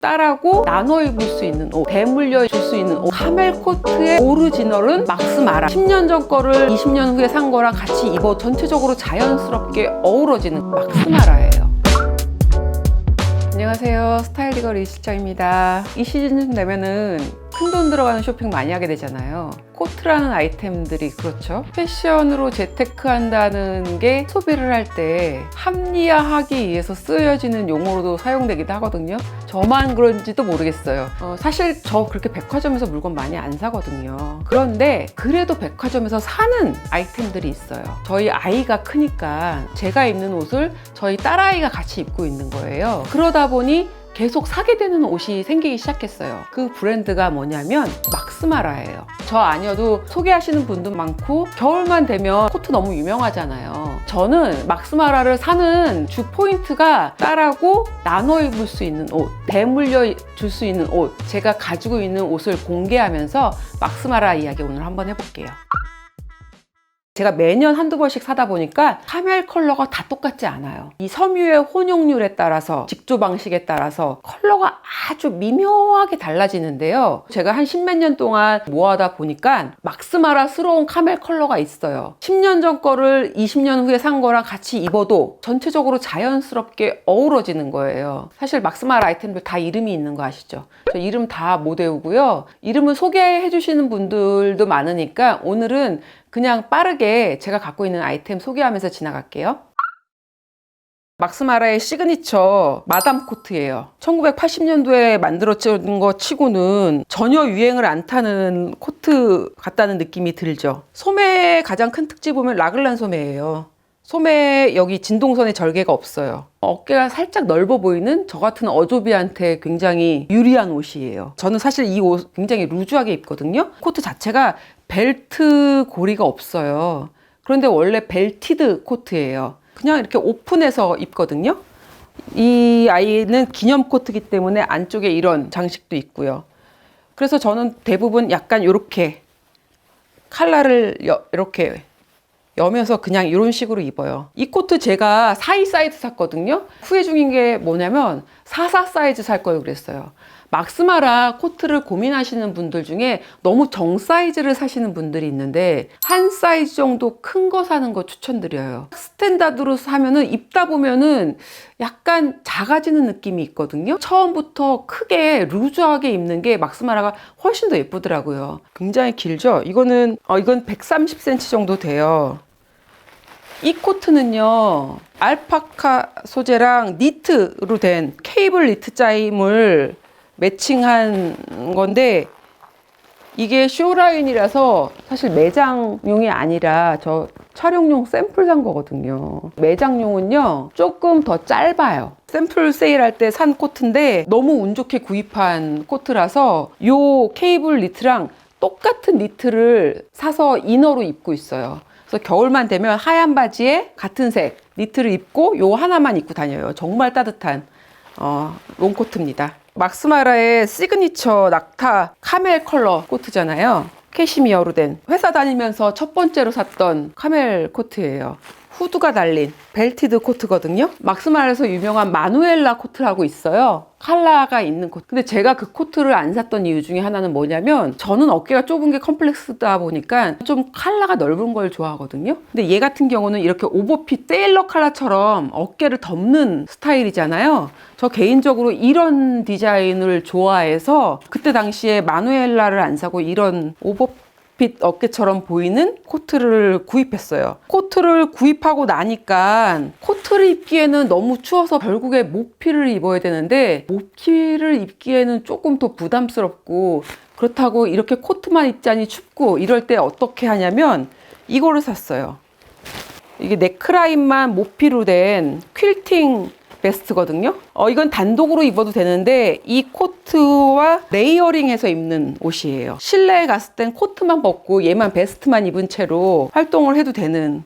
딸하고 나눠 입을 수 있는 옷, 대물려 줄 수 있는 옷. 카멜 코트의 오리지널은 막스 마라. 10년 전 거를 20년 후에 산 거랑 같이 입어 전체적으로 자연스럽게 어우러지는 막스 마라예요. 안녕하세요, 스타일리거 리 실장입니다. 이 시즌 되면은 큰돈 들어가는 쇼핑 많이 하게 되잖아요. 코트라는 아이템들이 그렇죠. 패션으로 재테크한다는 게 소비를 할 때 합리화하기 위해서 쓰여지는 용어로도 사용되기도 하거든요. 저만 그런지도 모르겠어요. 사실 저 그렇게 백화점에서 물건 많이 안 사거든요. 그런데 그래도 백화점에서 사는 아이템들이 있어요. 저희 아이가 크니까 제가 입는 옷을 저희 딸아이가 같이 입고 있는 거예요. 그러다 보니 계속 사게 되는 옷이 생기기 시작했어요. 그 브랜드가 뭐냐면 막스 마라예요. 저 아니어도 소개하시는 분도 많고 겨울만 되면 코트 너무 유명하잖아요. 저는 막스 마라를 사는 주 포인트가 딸하고 나눠 입을 수 있는 옷, 대물려 줄 수 있는 옷, 제가 가지고 있는 옷을 공개하면서 막스 마라 이야기 오늘 한번 해볼게요. 제가 매년 한두 번씩 사다 보니까 카멜 컬러가 다 똑같지 않아요. 이 섬유의 혼용률에 따라서, 직조 방식에 따라서 컬러가 아주 미묘하게 달라지는데요. 제가 한 십몇 년 동안 모아다 보니까 막스마라스러운 카멜 컬러가 있어요. 10년 전 거를 20년 후에 산 거랑 같이 입어도 전체적으로 자연스럽게 어우러지는 거예요. 사실 막스마라 아이템들 다 이름이 있는 거 아시죠? 저 이름 다 못 외우고요. 이름을 소개해 주시는 분들도 많으니까 오늘은 그냥 빠르게 제가 갖고 있는 아이템 소개하면서 지나갈게요. 막스 마라의 시그니처 마담 코트예요. 1980년도에 만들어진 거 치고는 전혀 유행을 안 타는 코트 같다는 느낌이 들죠. 소매의 가장 큰 특징 보면 라글란 소매예요. 소매 여기 진동선에 절개가 없어요. 어깨가 살짝 넓어 보이는 저 같은 어조비한테 굉장히 유리한 옷이에요. 저는 사실 이 옷 굉장히 루즈하게 입거든요. 코트 자체가 벨트 고리가 없어요. 그런데 원래 벨티드 코트예요. 그냥 이렇게 오픈해서 입거든요. 이 아이는 기념 코트이기 때문에 안쪽에 이런 장식도 있고요. 그래서 저는 대부분 약간 이렇게 칼라를 이렇게 여면서 그냥 이런 식으로 입어요. 이 코트 제가 42 사이즈 샀거든요. 후회 중인 게 뭐냐면 44 사이즈 살 걸 그랬어요. 막스마라 코트를 고민하시는 분들 중에 너무 정 사이즈를 사시는 분들이 있는데 한 사이즈 정도 큰 거 사는 거 추천드려요. 스탠다드로 사면은 입다 보면은 약간 작아지는 느낌이 있거든요. 처음부터 크게 루즈하게 입는 게 막스마라가 훨씬 더 예쁘더라고요. 굉장히 길죠? 이건 130cm 정도 돼요. 이 코트는요, 알파카 소재랑 니트로 된 케이블 니트 짜임을 매칭한 건데 이게 쇼라인이라서 사실 매장용이 아니라 저 촬영용 샘플 산 거거든요. 매장용은요 조금 더 짧아요. 샘플 세일할 때 산 코트인데 너무 운 좋게 구입한 코트라서 요 케이블 니트랑 똑같은 니트를 사서 이너로 입고 있어요. 그래서 겨울만 되면 하얀 바지에 같은 색 니트를 입고 요 하나만 입고 다녀요. 정말 따뜻한 롱코트입니다. 막스마라의 시그니처 낙타 카멜 컬러 코트잖아요. 캐시미어로 된 회사 다니면서 첫 번째로 샀던 카멜 코트예요. 후드가 달린 벨티드 코트거든요. 막스마라에서 유명한 마누엘라 코트라고 있어요. 칼라가 있는 코트. 근데 제가 그 코트를 안 샀던 이유 중에 하나는 뭐냐면 저는 어깨가 좁은 게 컴플렉스다 보니까 좀 칼라가 넓은 걸 좋아하거든요. 근데 얘 같은 경우는 이렇게 오버핏 세일러 칼라처럼 어깨를 덮는 스타일이잖아요. 저 개인적으로 이런 디자인을 좋아해서 그때 당시에 마누엘라를 안 사고 이런 오버핏 어깨처럼 보이는 코트를 구입했어요. 코트를 구입하고 나니까 코트를 입기에는 너무 추워서 결국에 모피를 입어야 되는데 모피를 입기에는 조금 더 부담스럽고 그렇다고 이렇게 코트만 입자니 춥고 이럴 때 어떻게 하냐면 이거를 샀어요. 이게 넥라인만 모피로 된 퀼팅 베스트거든요. 이건 단독으로 입어도 되는데 이 코트와 레이어링해서 입는 옷이에요. 실내에 갔을 땐 코트만 벗고 얘만 베스트만 입은 채로 활동을 해도 되는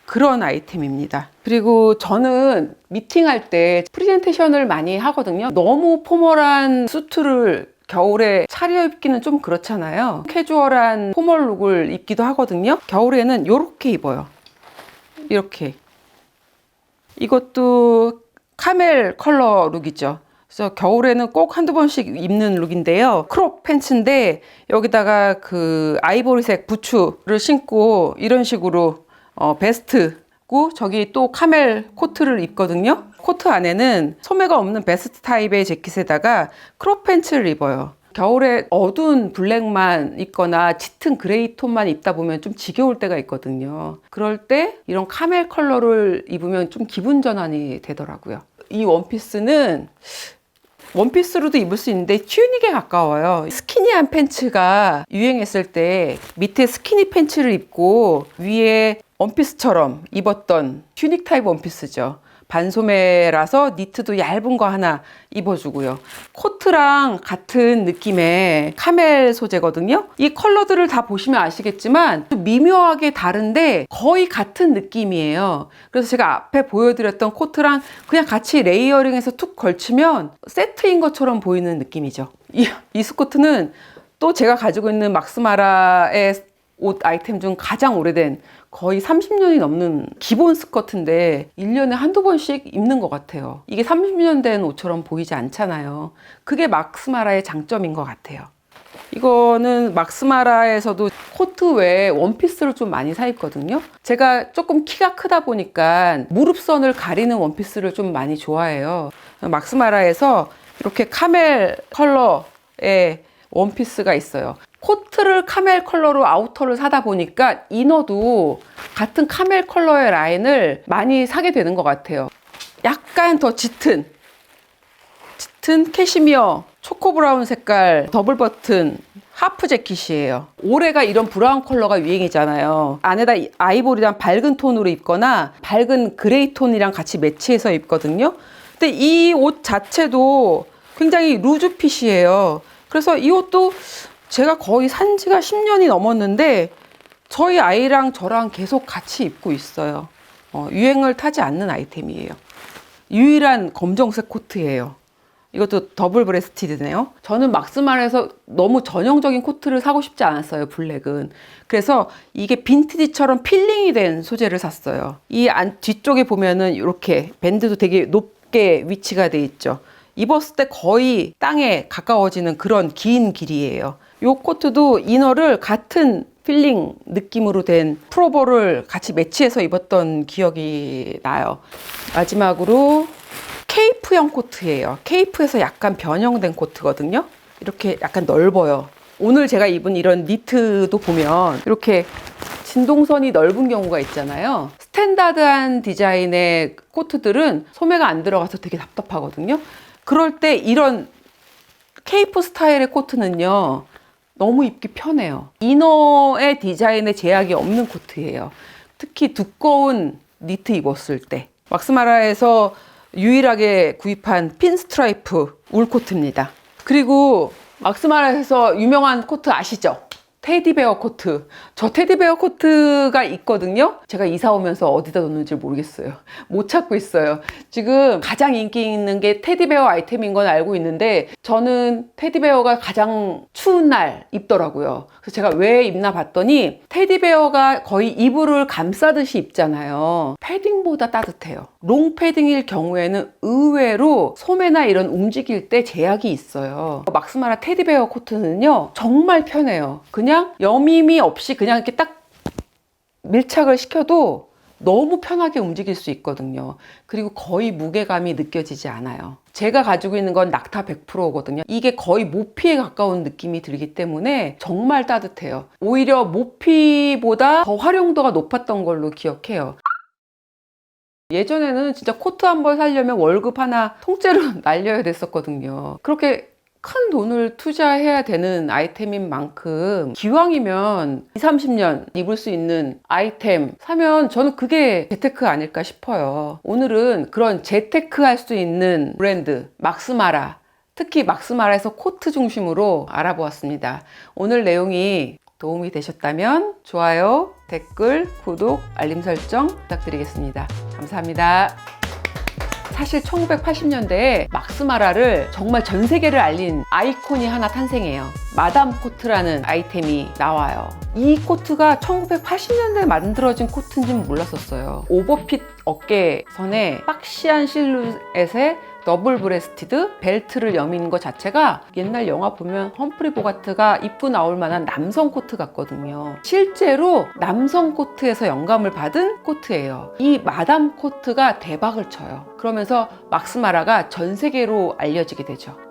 그런 아이템입니다. 그리고 저는 미팅할 때 프레젠테이션을 많이 하거든요. 너무 포멀한 수트를 겨울에 차려입기는 좀 그렇잖아요. 캐주얼한 포멀 룩을 입기도 하거든요. 겨울에는 이렇게 입어요. 이렇게. 이것도 카멜 컬러 룩이죠. 그래서 겨울에는 꼭 한두 번씩 입는 룩인데요. 크롭 팬츠인데 여기다가 그 아이보리색 부츠를 신고 이런 식으로 베스트고 저기 또 카멜 코트를 입거든요. 코트 안에는 소매가 없는 베스트 타입의 재킷에다가 크롭 팬츠를 입어요. 겨울에 어두운 블랙만 입거나 짙은 그레이 톤만 입다 보면 좀 지겨울 때가 있거든요. 그럴 때 이런 카멜 컬러를 입으면 좀 기분 전환이 되더라고요. 이 원피스는 원피스로도 입을 수 있는데 튜닉에 가까워요. 스키니한 팬츠가 유행했을 때 밑에 스키니 팬츠를 입고 위에 원피스처럼 입었던 튜닉 타입 원피스죠. 반소매라서 니트도 얇은 거 하나 입어주고요. 코트랑 같은 느낌의 카멜 소재거든요. 이 컬러들을 다 보시면 아시겠지만 미묘하게 다른데 거의 같은 느낌이에요. 그래서 제가 앞에 보여드렸던 코트랑 그냥 같이 레이어링해서 툭 걸치면 세트인 것처럼 보이는 느낌이죠. 이 스커트는 또 제가 가지고 있는 막스마라의 옷 아이템 중 가장 오래된 거의 30년이 넘는 기본 스커트인데 1년에 한두 번씩 입는 것 같아요. 이게 30년 된 옷처럼 보이지 않잖아요. 그게 막스마라의 장점인 것 같아요. 이거는 막스마라에서도 코트 외에 원피스를 좀 많이 사 입거든요. 제가 조금 키가 크다 보니까 무릎선을 가리는 원피스를 좀 많이 좋아해요. 막스마라에서 이렇게 카멜 컬러의 원피스가 있어요. 코트를 카멜 컬러로 아우터를 사다 보니까 이너도 같은 카멜 컬러의 라인을 많이 사게 되는 것 같아요. 약간 더 짙은 캐시미어 초코 브라운 색깔 더블 버튼 하프 재킷이에요. 올해가 이런 브라운 컬러가 유행이잖아요. 안에다 아이보리랑 밝은 톤으로 입거나 밝은 그레이 톤이랑 같이 매치해서 입거든요. 근데 이 옷 자체도 굉장히 루즈 핏이에요. 그래서 이 옷도 제가 거의 산 지가 10년이 넘었는데 저희 아이랑 저랑 계속 같이 입고 있어요. 유행을 타지 않는 아이템이에요. 유일한 검정색 코트예요. 이것도 더블 브레스티드네요. 저는 막스마라에서 너무 전형적인 코트를 사고 싶지 않았어요, 블랙은. 그래서 이게 빈티지처럼 필링이 된 소재를 샀어요. 이 뒤쪽에 보면은 이렇게 밴드도 되게 높게 위치가 돼 있죠. 입었을 때 거의 땅에 가까워지는 그런 긴 길이에요. 이 코트도 이너를 같은 필링 느낌으로 된 프로볼을 같이 매치해서 입었던 기억이 나요. 마지막으로 케이프형 코트예요. 케이프에서 약간 변형된 코트거든요. 이렇게 약간 넓어요. 오늘 제가 입은 이런 니트도 보면 이렇게 진동선이 넓은 경우가 있잖아요. 스탠다드한 디자인의 코트들은 소매가 안 들어가서 되게 답답하거든요. 그럴 때 이런 케이프 스타일의 코트는요, 너무 입기 편해요. 이너의 디자인에 제약이 없는 코트예요. 특히 두꺼운 니트 입었을 때. 막스마라에서 유일하게 구입한 핀스트라이프 울 코트입니다. 그리고 막스마라에서 유명한 코트 아시죠? 테디베어 코트. 저 테디베어 코트가 있거든요. 제가 이사 오면서 어디다 뒀는지 모르겠어요. 못 찾고 있어요. 지금 가장 인기 있는 게 테디베어 아이템인 건 알고 있는데 저는 테디베어가 가장 추운 날 입더라고요. 그래서 제가 왜 입나 봤더니 테디베어가 거의 이불을 감싸듯이 입잖아요. 패딩보다 따뜻해요. 롱 패딩일 경우에는 의외로 소매나 이런 움직일 때 제약이 있어요. 막스마라 테디베어 코트는요, 정말 편해요. 그냥 여밈이 없이 그냥 이렇게 딱 밀착을 시켜도 너무 편하게 움직일 수 있거든요. 그리고 거의 무게감이 느껴지지 않아요. 제가 가지고 있는 건 낙타 100%거든요. 이게 거의 모피에 가까운 느낌이 들기 때문에 정말 따뜻해요. 오히려 모피보다 더 활용도가 높았던 걸로 기억해요. 예전에는 진짜 코트 한 벌 사려면 월급 하나 통째로 날려야 됐었거든요. 그렇게 큰 돈을 투자해야 되는 아이템인 만큼 기왕이면 20, 30년 입을 수 있는 아이템 사면 저는 그게 재테크 아닐까 싶어요. 오늘은 그런 재테크 할 수 있는 브랜드 막스마라, 특히 막스마라에서 코트 중심으로 알아보았습니다. 오늘 내용이 도움이 되셨다면 좋아요, 댓글, 구독, 알림 설정 부탁드리겠습니다. 감사합니다. 사실 1980년대에 막스마라를 정말 전 세계를 알린 아이콘이 하나 탄생해요. 마담 코트라는 아이템이 나와요. 이 코트가 1980년대에 만들어진 코트인지는 몰랐었어요. 오버핏 어깨선에 박시한 실루엣에 더블 브레스티드 벨트를 여민 것 자체가 옛날 영화 보면 험프리 보가트가 입고 나올 만한 남성 코트 같거든요. 실제로 남성 코트에서 영감을 받은 코트예요. 이 마담 코트가 대박을 쳐요. 그러면서 막스 마라가 전 세계로 알려지게 되죠.